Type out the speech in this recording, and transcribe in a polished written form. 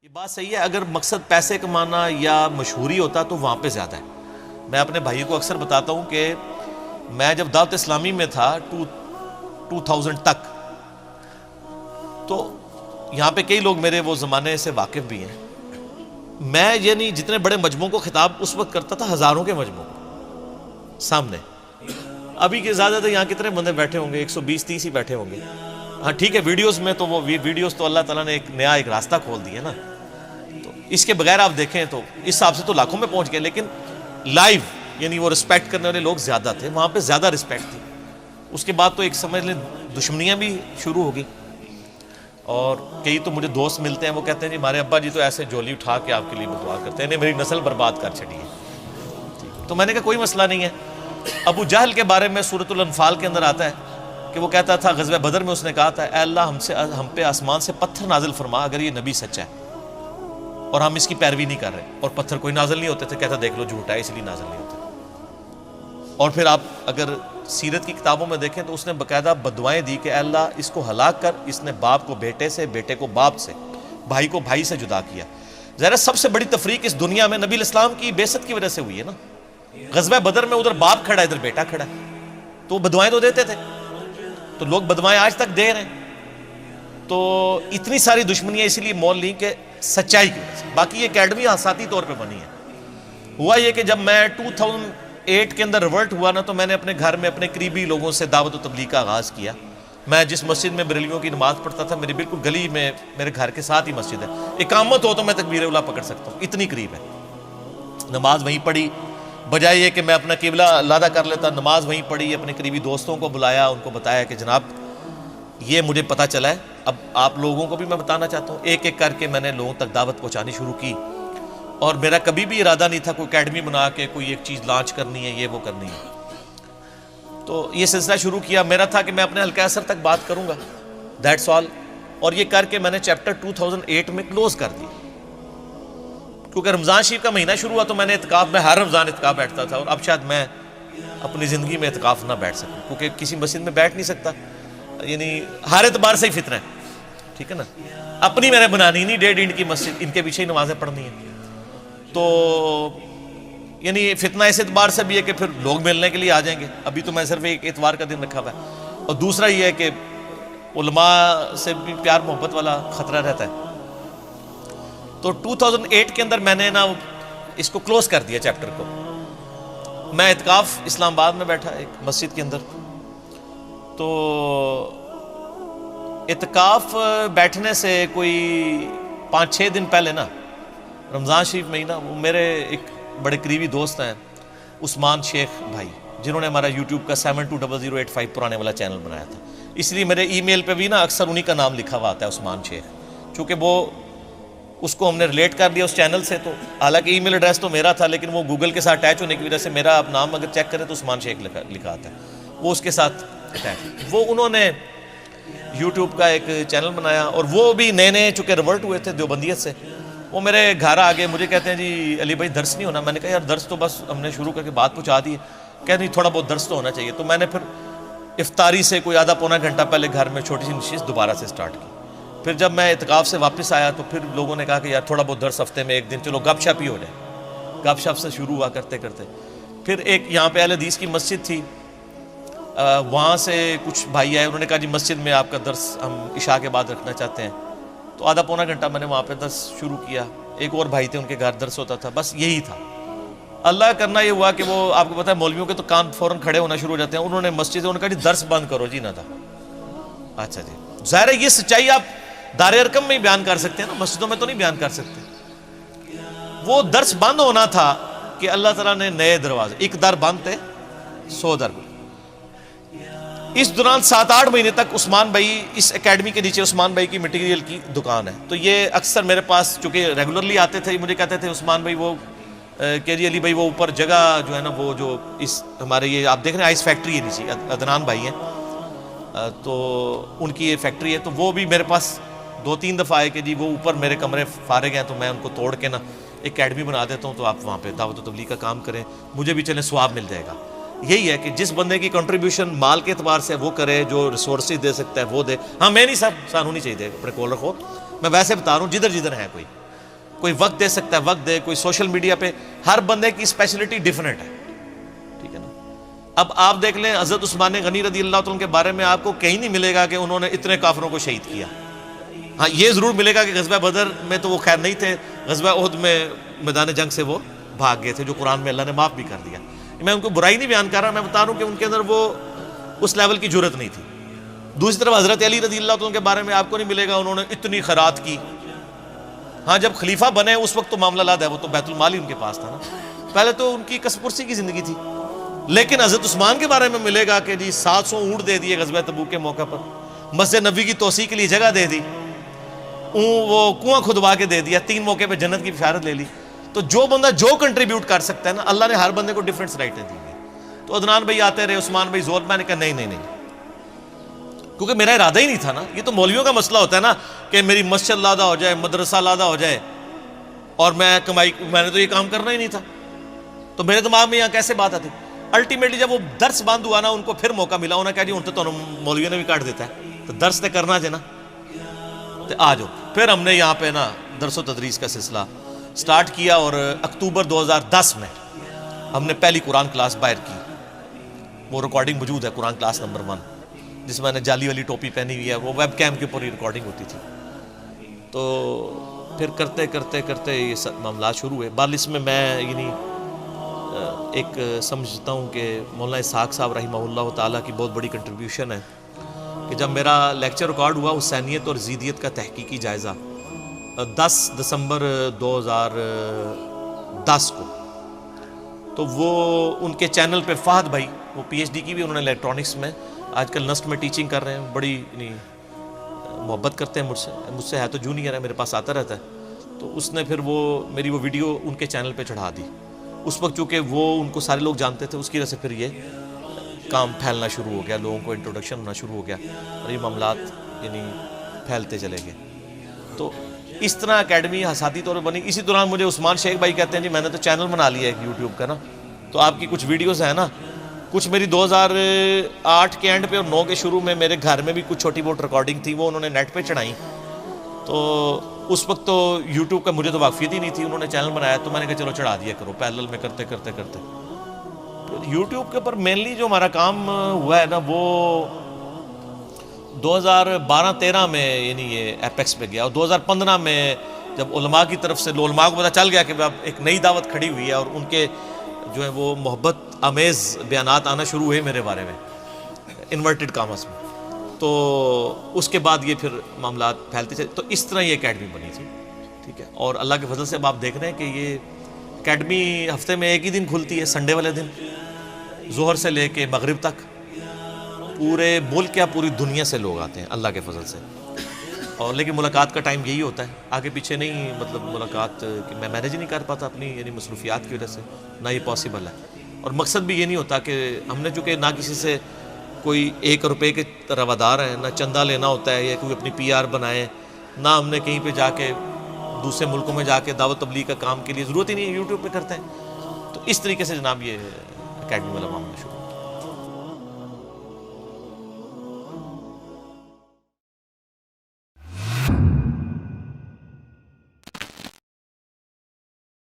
یہ بات صحیح ہے. اگر مقصد پیسے کمانا یا مشہوری ہوتا تو وہاں پہ زیادہ ہے. میں اپنے بھائیوں کو اکثر بتاتا ہوں کہ میں جب دعوت اسلامی میں تھا 2000 تک، تو یہاں پہ کئی لوگ میرے وہ زمانے سے واقف بھی ہیں. میں یعنی جتنے بڑے مجموعوں کو خطاب اس وقت کرتا تھا، ہزاروں کے مجموعوں کو سامنے. ابھی کی زیادہ یہاں کتنے بندے بیٹھے ہوں گے؟ 120-130 ہی بیٹھے ہوں گے. ہاں ٹھیک ہے، ویڈیوز میں تو وہ ویڈیوز تو اللہ تعالیٰ نے ایک نیا ایک راستہ کھول دیا نا، تو اس کے بغیر آپ دیکھیں تو اس حساب سے تو لاکھوں میں پہنچ گئے. لیکن لائیو یعنی وہ رسپیکٹ کرنے والے لوگ زیادہ تھے، وہاں پہ زیادہ رسپیکٹ تھی. اس کے بعد تو ایک سمجھ لیں دشمنیاں بھی شروع ہو گئی. اور کئی تو مجھے دوست ملتے ہیں، وہ کہتے ہیں جی ہمارے ابا جی تو ایسے جولی اٹھا کے آپ کے لیے دعا کرتے ہیں، میری نسل برباد کر چھڑی ہے. تو میں نے کہا کوئی مسئلہ نہیں ہے. ابو جہل کے بارے میں سورۃ الانفال کے اندر آتا ہے کہ وہ کہتا تھا غزوہ بدر میں، اس نے کہا تھا اے اللہ ہم پہ آسمان سے پتھر نازل فرما اگر یہ نبی سچا ہے اور ہم اس کی پیروی نہیں کر رہے. اور پتھر کوئی نازل نہیں ہوتے تھے، کہتا دیکھ لو جھوٹا ہے اس لیے نازل نہیں ہوتے. اور پھر آپ اگر سیرت کی کتابوں میں دیکھیں تو اس نے باقاعدہ بددعائیں دی کہ اے اللہ اس کو ہلاک کر، اس نے باپ کو بیٹے سے، بیٹے کو باپ سے، بھائی کو بھائی سے جدا کیا. ظاہر سب سے بڑی تفریق اس دنیا میں نبی الاسلام کی بعثت کی وجہ سے ہوئی ہے نا. غزوہ بدر میں ادھر باپ کھڑا ہے، ادھر بیٹا کھڑا ہے، تو وہ بددعائیں تو دیتے تھے. تو لوگ بددعائیں آج تک دے رہے ہیں. تو اتنی ساری دشمنیاں اسی لیے مول لیں کہ سچائی کی وجہ سے. باقی یہ اکیڈمی ذاتی طور پہ بنی ہے. ہوا یہ کہ جب میں 2008 کے اندر ریورٹ ہوا نا، تو میں نے اپنے گھر میں اپنے قریبی لوگوں سے دعوت و تبلیغ کا آغاز کیا. میں جس مسجد میں بریلویوں کی نماز پڑھتا تھا، میری بالکل گلی میں میرے گھر کے ساتھ ہی مسجد ہے. اقامت ہو تو میں تکبیر اولیٰ پکڑ سکتا ہوں، اتنی قریب ہے. نماز وہیں پڑھی، بجائے یہ کہ میں اپنا قبلہ علیحدہ کر لیتا، نماز وہیں پڑھی. اپنے قریبی دوستوں کو بلایا، ان کو بتایا کہ جناب یہ مجھے پتہ چلا ہے، اب آپ لوگوں کو بھی میں بتانا چاہتا ہوں. ایک ایک کر کے میں نے لوگوں تک دعوت پہنچانی شروع کی. اور میرا کبھی بھی ارادہ نہیں تھا کوئی اکیڈمی بنا کے کوئی ایک چیز لانچ کرنی ہے، یہ وہ کرنی ہے. تو یہ سلسلہ شروع کیا. میرا تھا کہ میں اپنے حلقہ اثر تک بات کروں گا، دیٹس آل. اور یہ کر کے میں نے چیپٹر 2008 میں کلوز کر دی. کیونکہ رمضان شریف کا مہینہ شروع ہوا تو میں نے اعتکاف میں ہر رمضان اعتکاف بیٹھتا تھا. اور اب شاید میں اپنی زندگی میں اعتکاف نہ بیٹھ سکوں، کیونکہ کسی مسجد میں بیٹھ نہیں سکتا. یعنی ہر اعتبار سے ہی فتنہ ہے، ٹھیک ہے نا. اپنی میں نے بنانی نہیں 1.5 اینٹ کی مسجد، ان کے پیچھے ہی نمازیں پڑھنی ہیں. تو یعنی فتنہ اس اعتبار سے بھی ہے کہ پھر لوگ ملنے کے لیے آ جائیں گے. ابھی تو میں صرف ایک اتوار کا دن رکھا ہوا ہے. اور دوسرا یہ ہے کہ علماء سے بھی پیار محبت والا خطرہ رہتا ہے. تو 2008 کے اندر میں نے نا اس کو کلوز کر دیا چیپٹر کو. میں اعتکاف اسلام آباد میں بیٹھا ایک مسجد کے اندر. تو اعتکاف بیٹھنے سے کوئی 5-6 دن پہلے نا، رمضان شریف میں ہی نا، وہ میرے ایک بڑے قریبی دوست ہیں عثمان شیخ بھائی، جنہوں نے ہمارا یوٹیوب کا 720085 پرانے والا چینل بنایا تھا. اس لیے میرے ای میل پہ بھی نا اکثر انہی کا نام لکھا ہوا آتا ہے، عثمان شیخ. چونکہ وہ اس کو ہم نے ریلیٹ کر دیا اس چینل سے. تو حالانکہ ای میل ایڈریس تو میرا تھا، لیکن وہ گوگل کے ساتھ اٹیچ ہونے کی وجہ سے میرا اب نام اگر چیک کریں تو عثمان شیخ لکھا آتا ہے، وہ اس کے ساتھ اٹیچ. وہ انہوں نے یوٹیوب کا ایک چینل بنایا، اور وہ بھی نئے نئے چونکہ ریورٹ ہوئے تھے دیوبندیت سے. وہ میرے گھر آ گئے، مجھے کہتے ہیں جی علی بھائی درس نہیں ہونا. میں نے کہا یار درس تو بس ہم نے شروع کر کے بات پہنچا دی ہے. کہتے ہیں تھوڑا بہت درس تو ہونا چاہیے. تو میں نے پھر افطاری سے کوئی آدھا پونا گھنٹہ پہلے گھر میں چھوٹی سی نشست دوبارہ سے سٹارٹ کی. پھر جب میں اعتکاف سے واپس آیا تو پھر لوگوں نے کہا کہ یار تھوڑا بہت درس ہفتے میں ایک دن، چلو گپ شپ ہی ہو جائے. گپ شپ سے شروع ہوا کرتے کرتے پھر ایک یہاں پہ اہل حدیث کی مسجد تھی، وہاں سے کچھ بھائی آئے. انہوں نے کہا جی مسجد میں آپ کا درس ہم عشاء کے بعد رکھنا چاہتے ہیں. تو آدھا پونا گھنٹہ میں نے وہاں پہ درس شروع کیا. ایک اور بھائی تھے، ان کے گھر درس ہوتا تھا. بس یہی تھا. اللہ کرنا یہ ہوا کہ وہ آپ کو پتہ ہے مولویوں کے تو کان فوراً کھڑے ہونا شروع ہو جاتے ہیں. انہوں نے مسجد انہوں نے کہا جی درس بند کرو جی. نہ تھا اچھا جی. ظاہر ہے یہ سچائی آپ دار ارقم میں ہی بیان کر سکتے ہیں نا، مسجدوں میں تو نہیں بیان کر سکتے. وہ درس بند ہونا تھا کہ اللہ تعالیٰ نے نئے دروازے، ایک در بند تھے 100 در. اس دوران 7-8 مہینے تک عثمان بھائی، اس اکیڈمی کے نیچے عثمان بھائی کی مٹیریل کی دکان ہے. تو یہ اکثر میرے پاس چونکہ ریگولرلی آتے تھے، مجھے کہتے تھے عثمان بھائی وہ کہ جی علی بھائی وہ اوپر جگہ جو ہے نا، وہ جو اس ہمارے یہ آپ دیکھ رہے ہیں آئس فیکٹری ہے نیچے، عدنان بھائی ہیں، تو ان کی یہ فیکٹری ہے. تو وہ بھی میرے پاس 2-3 دفعہ آئے کہ جی وہ اوپر میرے کمرے فارغ ہیں، تو میں ان کو توڑ کے نا اکیڈمی بنا دیتا ہوں، تو آپ وہاں پہ دعوت و تبلیغ کا کام کریں، مجھے بھی چلیں ثواب مل جائے گا. یہی ہے کہ جس بندے کی کنٹریبیوشن مال کے اعتبار سے وہ کرے، جو ریسورسز دے سکتا ہے وہ دے. ہاں میں نہیں، سب سانو نہیں چاہیے اپنے کول رکھو. میں ویسے بتا رہا ہوں جدھر جدھر ہے کوئی. کوئی وقت دے سکتا ہے وقت دے, کوئی سوشل میڈیا پہ, ہر بندے کی اسپیشلٹی ڈیفرنٹ ہے, ٹھیک ہے نا. اب آپ دیکھ لیں حضرت عثمان غنی رضی اللہ تعالیٰ کے بارے میں آپ کو کہیں نہیں ملے گا کہ انہوں نے اتنے کافروں کو شہید کیا. ہاں یہ ضرور ملے گا کہ غزوہ بدر میں تو وہ خیر نہیں تھے, غزوہ احد میں میدان جنگ سے وہ بھاگ گئے تھے, جو قرآن میں اللہ نے معاف بھی کر دیا. میں ان کو برائی نہیں بیان کر رہا, میں بتا رہا ہوں کہ ان کے اندر وہ اس لیول کی جرت نہیں تھی. دوسری طرف حضرت علی رضی اللہ عنہ کے بارے میں آپ کو نہیں ملے گا انہوں نے اتنی خیرات کی. ہاں جب خلیفہ بنے اس وقت تو معاملہ الگ ہے, وہ تو بیت المال ہی ان کے پاس تھا نا, پہلے تو ان کی کسب پرسی کی زندگی تھی. لیکن حضرت عثمان کے بارے میں ملے گا کہ جی 700 اونٹ دے دیے غزوہ تبوک کے موقع پر, مسجد نبوی کی توسیع کے لیے جگہ دے دی, وہ کنواں کھدوا کے دے دیا, 3 موقع پہ جنت کی بشارت لے لی. تو جو بندہ جو کنٹریبیوٹ کر سکتا ہے نا, اللہ نے ہر بندے کو ڈیفرنٹ رائٹیں دی ہیں. تو عدنان بھائی آتے رہے, عثمان بھائی زور, میں نے کہا نہیں, کیونکہ میرا ارادہ ہی نہیں تھا نا. یہ تو مولویوں کا مسئلہ ہوتا ہے نا کہ میری مسجد لادہ ہو جائے, مدرسہ لادہ ہو جائے, اور میں نے تو یہ کام کرنا ہی نہیں تھا. تو میرے دماغ میں یہاں کیسے بات آتی. الٹیمیٹلی جب وہ درس بند ہوا نا, ان کو پھر موقع ملا, انہوں نے کہا جی ان تو مولویوں نے بھی کاٹ دیتا ہے, تو درس تے کرنا چاہیے نا, تو آ جاؤ. پھر ہم نے یہاں پہ نا درس و تدریس کا سلسلہ سٹارٹ کیا, اور اکتوبر 2010 میں ہم نے پہلی قرآن کلاس باہر کی. وہ ریکارڈنگ موجود ہے, قرآن کلاس نمبر 1, جس میں نے جالی والی ٹوپی پہنی ہوئی ہے, وہ ویب کیم کے اوپر ہی ریکارڈنگ ہوتی تھی. تو پھر کرتے کرتے کرتے یہ معاملات شروع ہوئے. بال اس میں یعنی ایک سمجھتا ہوں کہ مولانا اسحاق صاحب رحمہ اللہ تعالیٰ کی بہت بڑی کنٹریبیوشن ہے کہ جب میرا لیکچر ریکارڈ ہوا حسینیت اور زیدیت کا تحقیقی جائزہ 10 دسمبر 2010 کو, تو وہ ان کے چینل پہ فہد بھائی, وہ پی ایچ ڈی کی بھی انہوں نے الیکٹرانکس میں, آج کل نسٹ میں ٹیچنگ کر رہے ہیں, بڑی محبت کرتے ہیں مجھ سے ہے تو جونیئر ہے, میرے پاس آتا رہتا ہے. تو اس نے پھر میری وہ ویڈیو ان کے چینل پہ چڑھا دی. اس وقت چونکہ وہ ان کو سارے لوگ جانتے تھے, اس کی وجہ سے پھر یہ کام پھیلنا شروع ہو گیا, لوگوں کو انٹروڈکشن ہونا شروع ہو گیا, اور یہ معاملات یعنی پھیلتے چلے گئے. تو اس طرح اکیڈمی حساتی طور پہ بنی. اسی دوران مجھے عثمان شیخ بھائی کہتے ہیں جی میں نے تو چینل بنا لیا ہے ایک یوٹیوب کا نا, تو آپ کی کچھ ویڈیوز ہیں نا, کچھ میری 2008 کے اینڈ پہ اور 9 کے شروع میں میرے گھر میں بھی کچھ چھوٹی بہت ریکارڈنگ تھی, وہ انہوں نے نیٹ پہ چڑھائی. تو اس وقت تو یوٹیوب کا مجھے تو واقفیت ہی نہیں تھی, انہوں نے چینل بنایا, تو میں نے کہا چلو چڑھا دیا کرو, پیرلل میں کرتے کرتے کرتے. یوٹیوب کے اوپر مینلی جو ہمارا کام ہوا ہے نا, وہ 2012-13 میں یعنی یہ ایپیکس پہ گیا, اور 2015 میں جب علماء کی طرف سے علماء کو پتہ چل گیا کہ اب ایک نئی دعوت کھڑی ہوئی ہے, اور ان کے جو ہے وہ محبت آمیز بیانات آنا شروع ہوئے میرے بارے میں انورٹڈ کامرس میں, تو اس کے بعد یہ پھر معاملات پھیلتے چلے. تو اس طرح یہ اکیڈمی بنی تھی, ٹھیک ہے. اور اللہ کے فضل سے اب آپ دیکھ رہے ہیں کہ یہ اکیڈمی ہفتے میں ایک ہی دن کھلتی ہے, سنڈے والے دن, ظہر سے لے کے مغرب تک. پورے ملک یا پوری دنیا سے لوگ آتے ہیں اللہ کے فضل سے. اور لیکن ملاقات کا ٹائم یہی ہوتا ہے, آگے پیچھے نہیں, مطلب ملاقات کہ میں مینیج ہی نہیں کر پاتا اپنی یعنی مصروفیات کی وجہ سے, نہ یہ پاسبل ہے. اور مقصد بھی یہ نہیں ہوتا کہ ہم نے چونکہ نہ کسی سے کوئی 1 روپے کے روادار ہیں, نہ چندہ لینا ہوتا ہے یا کوئی اپنی پی آر بنائے, نہ ہم نے کہیں پہ جا کے دوسرے ملکوں میں جا کے دعوت تبلیغ کا کام کے لیے ضرورت ہی نہیں ہے, یوٹیوب پہ کرتے ہیں. تو اس طریقے سے جناب یہ اکیڈمی والا معاملہ شروع